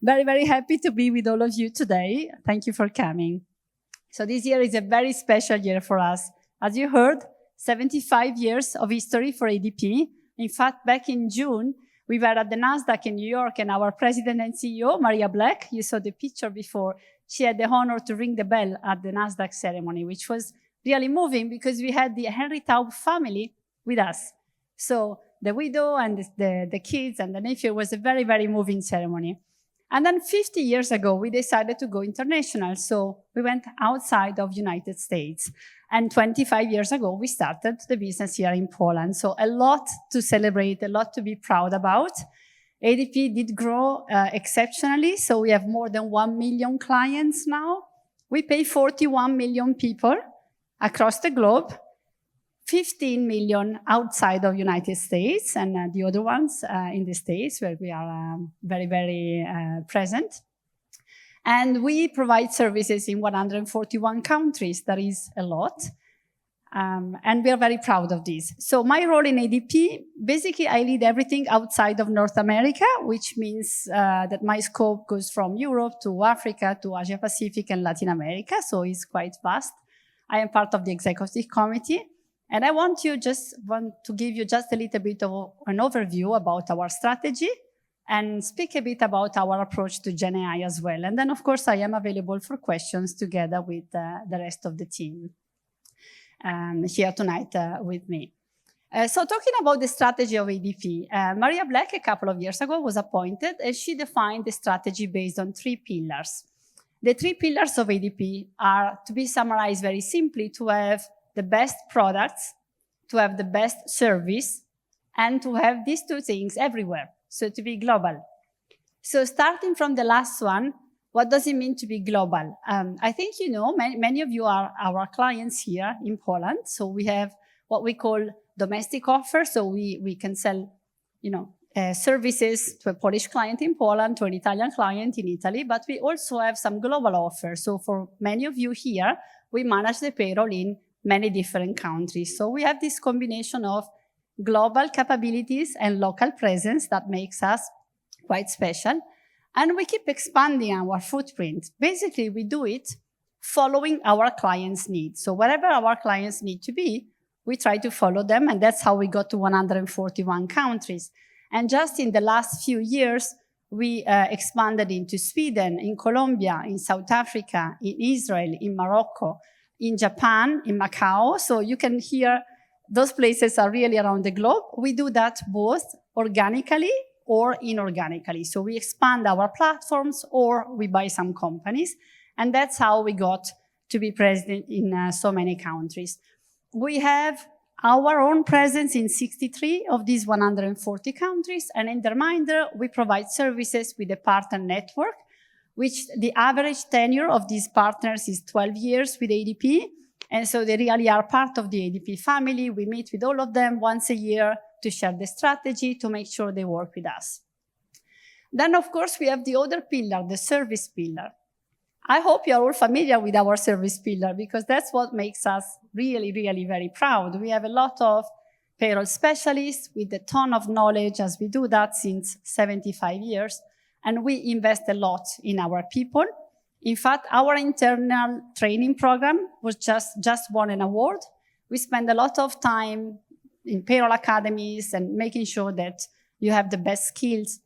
Very, very happy to be with all of you today. Thank you for coming. So this year is a very special year for us. As you heard, 75 years of history for ADP. In fact, back in June, we were at the NASDAQ in New York, and our president and CEO, Maria Black, you saw the picture before, she had the honor to ring the bell at the NASDAQ ceremony, which was really moving because we had the Henry Taub family with us. So the widow and the kids and the nephew was a very, very moving ceremony. And then 50 years ago, we decided to go international. So we went outside of United States. And 25 years ago, we started the business here in Poland. So a lot to celebrate, a lot to be proud about. ADP did grow exceptionally. So we have more than 1 million clients now. We pay 41 million people across the globe, 15 million outside of United States, and the other ones in the States where we are very, very present. And we provide services in 141 countries. That is a lot. And we are very proud of this. So my role in ADP, basically I lead everything outside of North America, which means that my scope goes from Europe to Africa to Asia Pacific and Latin America. So it's quite vast. I am part of the executive committee. And I want to give you just a little bit of an overview about our strategy and speak a bit about our approach to GenAI as well. And then, of course, I am available for questions together with the rest of the team here tonight with me. So talking about the strategy of ADP, Maria Black, a couple of years ago, was appointed, and she defined the strategy based on 3 pillars. The 3 pillars of ADP are, to be summarized very simply, to have the best products, to have the best service, and to have these 2 things everywhere, so to be global. So starting from the last one, what does it mean to be global? I think you know, many of you are our clients here in Poland, so we have what we call domestic offer, so we can sell, services to a Polish client in Poland, to an Italian client in Italy, but we also have some global offers. So for many of you here, we manage the payroll in many different countries. So we have this combination of global capabilities and local presence that makes us quite special. And we keep expanding our footprint. Basically, we do it following our clients' needs. So wherever our clients need to be, we try to follow them, and that's how we got to 141 countries. And just in the last few years, we expanded into Sweden, in Colombia, in South Africa, in Israel, in Morocco, in Japan, in Macau. So you can hear those places are really around the globe. We do that both organically or inorganically. So we expand our platforms or we buy some companies. And that's how we got to be present in so many countries. We have our own presence in 63 of these 140 countries. And in the reminder, we provide services with a partner network, which the average tenure of these partners is 12 years with ADP. And so they really are part of the ADP family. We meet with all of them once a year to share the strategy, to make sure they work with us. Then, of course, we have the other pillar, the service pillar. I hope you're all familiar with our service pillar because that's what makes us really, really very proud. We have a lot of payroll specialists with a ton of knowledge as we do that since 75 years. And we invest a lot in our people. In fact, our internal training program was just won an award. We spend a lot of time in payroll academies and making sure that you have the best skills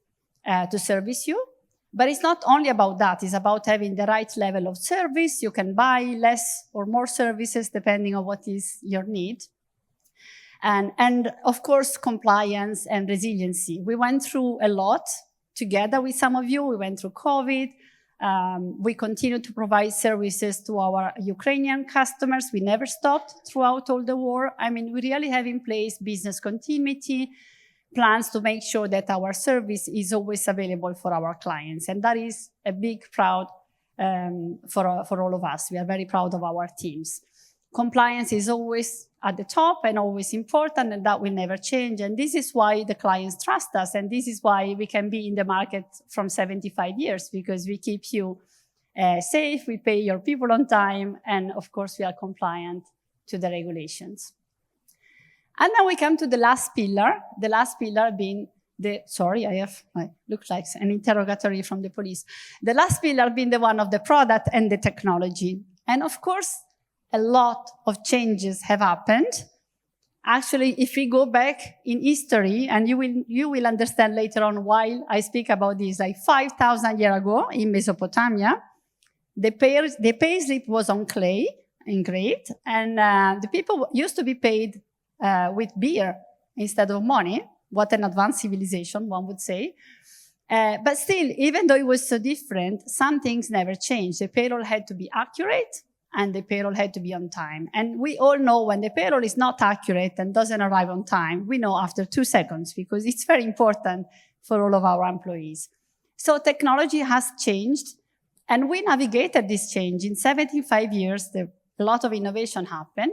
to service you. But it's not only about that. It's about having the right level of service. You can buy less or more services depending on what is your need. And of course, compliance and resiliency. We went through a lot together with some of you. We went through COVID. We continue to provide services to our Ukrainian customers. We never stopped throughout all the war. I mean, we really have in place business continuity, plans to make sure that our service is always available for our clients. And that is a big proud for all of us. We are very proud of our teams. Compliance is always at the top and always important, and that will never change. And this is why the clients trust us. And this is why we can be in the market from 75 years, because we keep you safe, we pay your people on time, and of course, we are compliant to the regulations. And then we come to the last pillar being sorry, I look like an interrogatory from the police. The last pillar being the one of the product and the technology. And of course, a lot of changes have happened. Actually, if we go back in history, and you will understand later on why I speak about this, like 5,000 years ago in Mesopotamia, the payslip was on clay, engraved, and the people used to be paid with beer instead of money. What an advanced civilization, one would say. But still, even though it was so different, some things never changed. The payroll had to be accurate, and the payroll had to be on time. And we all know when the payroll is not accurate and doesn't arrive on time, we know after 2 seconds, because it's very important for all of our employees. So technology has changed, and we navigated this change. In 75 years, a lot of innovation happened.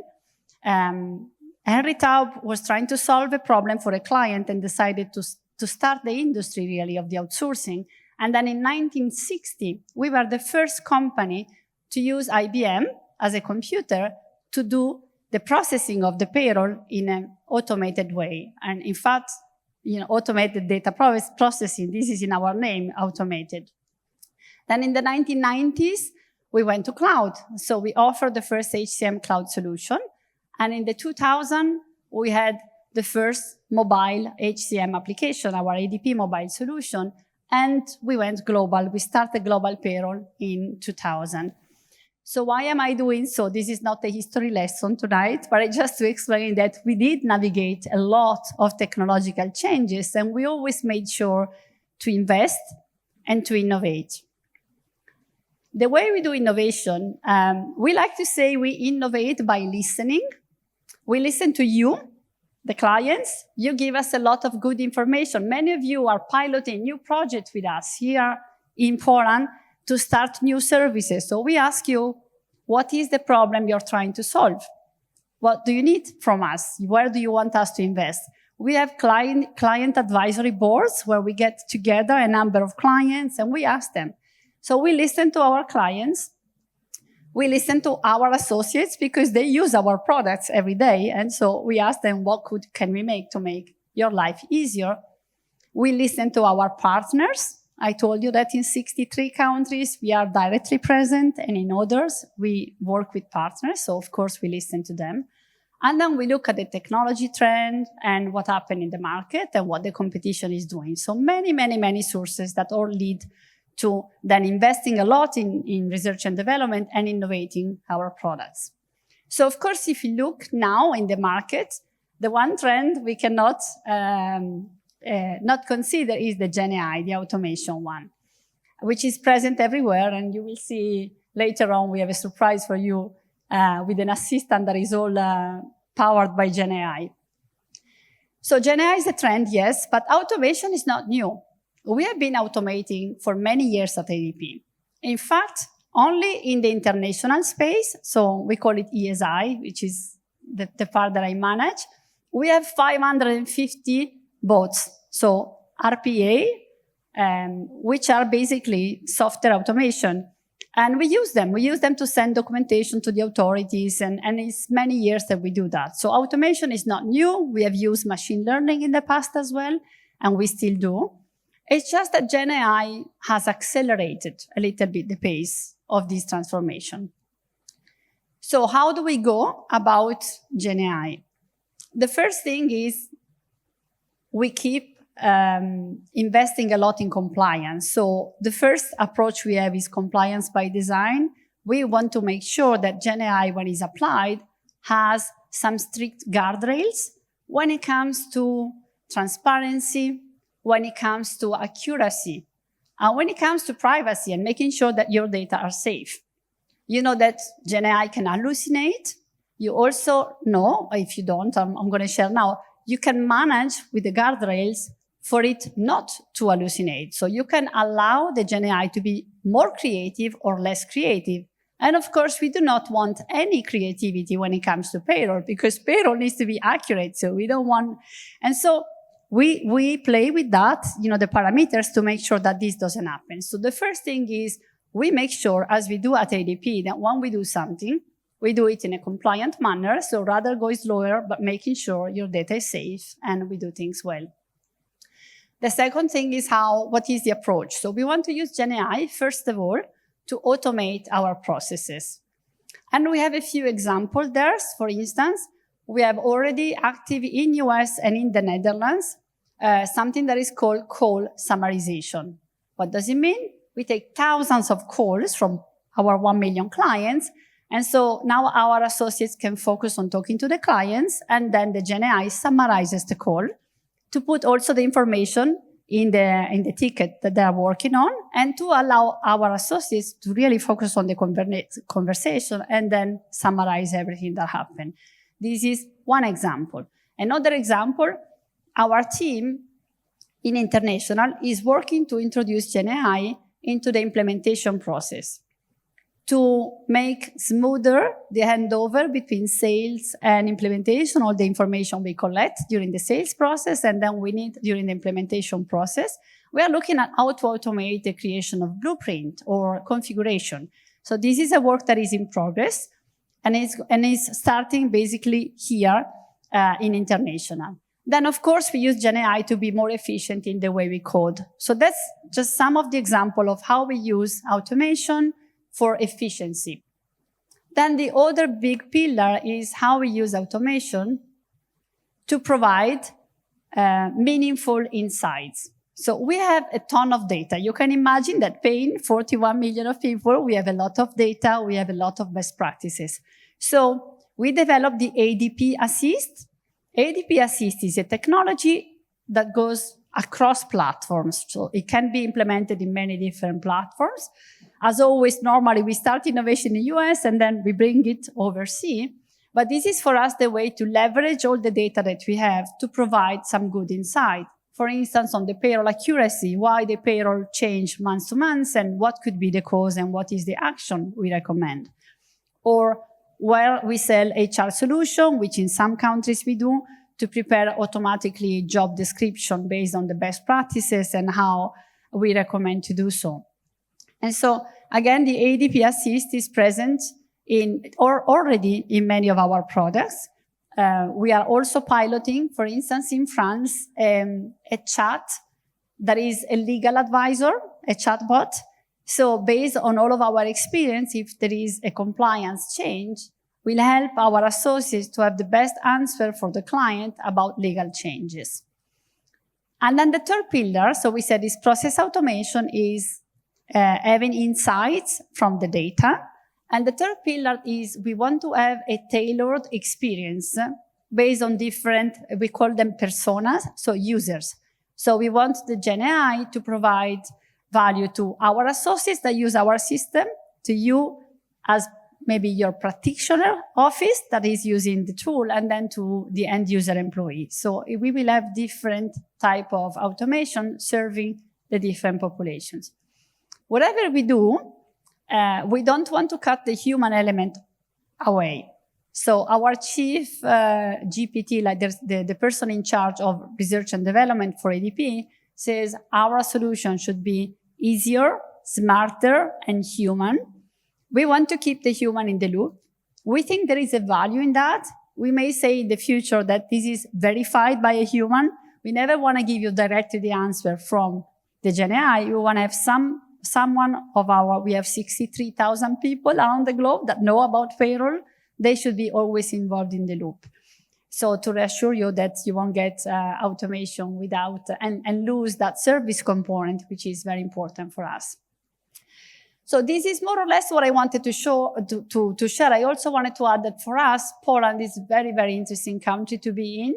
Henry Taub was trying to solve a problem for a client and decided to start the industry, really, of the outsourcing. And then in 1960, we were the first company to use IBM as a computer to do the processing of the payroll in an automated way. And in fact, automated data processing, this is in our name, automated. Then in the 1990s, we went to cloud. So we offered the first HCM cloud solution. And in the 2000, we had the first mobile HCM application, our ADP mobile solution, and we went global. We started global payroll in 2000. So why am I doing so? This is not a history lesson tonight, but just to explain that we did navigate a lot of technological changes, and we always made sure to invest and to innovate. The way we do innovation, we like to say we innovate by listening. We listen to you, the clients. You give us a lot of good information. Many of you are piloting new projects with us here in Poland to start new services. So we ask you, what is the problem you're trying to solve? What do you need from us? Where do you want us to invest? We have client advisory boards where we get together a number of clients and we ask them. So we listen to our clients. We listen to our associates because they use our products every day. And so we ask them, what can we make to make your life easier? We listen to our partners. I told you that in 63 countries, we are directly present, and in others, we work with partners. So of course, we listen to them. And then we look at the technology trend and what happened in the market and what the competition is doing. So many sources that all lead to then investing a lot in research and development and innovating our products. So of course, if you look now in the market, the one trend we cannot not consider is the GenAI, the automation one, which is present everywhere. And you will see later on, we have a surprise for you with an assistant that is all powered by GenAI. So GenAI is a trend, yes, but automation is not new. We have been automating for many years at ADP. In fact, only in the international space, so we call it ESI, which is the part that I manage, we have 550 bots, so RPA, which are basically software automation. And we use them. We use them to send documentation to the authorities, and it's many years that we do that. So automation is not new. We have used machine learning in the past as well, and we still do. It's just that GenAI has accelerated a little bit the pace of this transformation. So how do we go about GenAI? The first thing is we keep investing a lot in compliance. So the first approach we have is compliance by design. We want to make sure that GenAI, when it's applied, has some strict guardrails when it comes to transparency, when it comes to accuracy, and when it comes to privacy and making sure that your data are safe. You know that GenAI can hallucinate. You also know, if you don't, I'm going to share now, you can manage with the guardrails for it not to hallucinate. So you can allow the GenAI to be more creative or less creative. And of course, we do not want any creativity when it comes to payroll, because payroll needs to be accurate. So we don't want, and so we play with that, the parameters to make sure that this doesn't happen. So the first thing is we make sure, as we do at ADP, that when we do something, we do it in a compliant manner. So rather go slower, but making sure your data is safe and we do things well. The second thing is what is the approach? So we want to use GenAI, first of all, to automate our processes. And we have a few examples there. For instance, we have already active in US and in the Netherlands, something that is called call summarization. What does it mean? We take thousands of calls from our 1 million clients. And so now our associates can focus on talking to the clients, and then the GenAI summarizes the call to put also the information in the ticket that they are working on, and to allow our associates to really focus on the conversation and then summarize everything that happened. This is one example. Another example, our team in international is working to introduce GenAI into the implementation process to make smoother the handover between sales and implementation, all the information we collect during the sales process and then we need during the implementation process. We are looking at how to automate the creation of blueprint or configuration. So this is a work that is in progress and is starting basically here in international. Then, of course, we use GenAI to be more efficient in the way we code. So that's just some of the example of how we use automation for efficiency. Then the other big pillar is how we use automation to provide meaningful insights. So we have a ton of data. You can imagine that paying 41 million of people, we have a lot of data, we have a lot of best practices. So we developed the ADP Assist. ADP Assist is a technology that goes across platforms. So it can be implemented in many different platforms. As always, normally we start innovation in the US and then we bring it overseas. But this is for us the way to leverage all the data that we have to provide some good insight. For instance, on the payroll accuracy, why the payroll changed month to month and what could be the cause and what is the action we recommend. Or where we sell HR solution, which in some countries we do, to prepare automatically job description based on the best practices and how we recommend to do so. And so, again, the ADP Assist is present already in many of our products. We are also piloting, for instance, in France, a chat that is a legal advisor, a chatbot. So based on all of our experience, if there is a compliance change, we'll help our associates to have the best answer for the client about legal changes. And then the third pillar, so we said this process automation is having insights from the data. And the third pillar is we want to have a tailored experience based on different, we call them personas, so users. So we want the GenAI to provide value to our associates that use our system, to you as maybe your practitioner office that is using the tool, and then to the end user employee. So we will have different type of automation serving the different populations. Whatever we do, we don't want to cut the human element away. So our chief GPT, like the person in charge of research and development for ADP, says our solution should be easier, smarter, and human. We want to keep the human in the loop. We think there is a value in that. We may say in the future that this is verified by a human. We never want to give you directly the answer from the GenAI. We want to have someone of we have 63,000 people around the globe that know about payroll. They should be always involved in the loop. So to reassure you that you won't get automation without and lose that service component, which is very important for us. So this is more or less what I wanted to share. I also wanted to add that for us, Poland is a very, very interesting country to be in.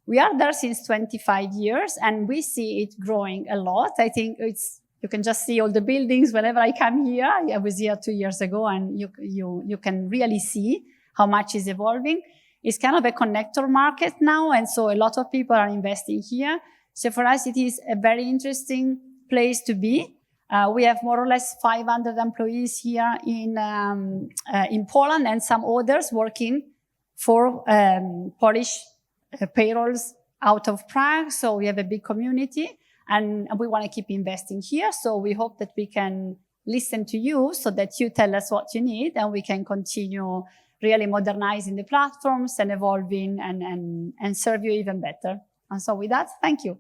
We are there since 25 years and we see it growing a lot. I think you can just see all the buildings whenever I come here. I was here 2 years ago and you can really see how much is evolving. It's kind of a connector market now, and so a lot of people are investing here. So for us, it is a very interesting place to be. We have more or less 500 employees here in Poland and some others working for Polish payrolls out of Prague. So we have a big community and we want to keep investing here. So we hope that we can listen to you so that you tell us what you need and we can continue really modernizing the platforms and evolving and serve you even better. And so with that, thank you.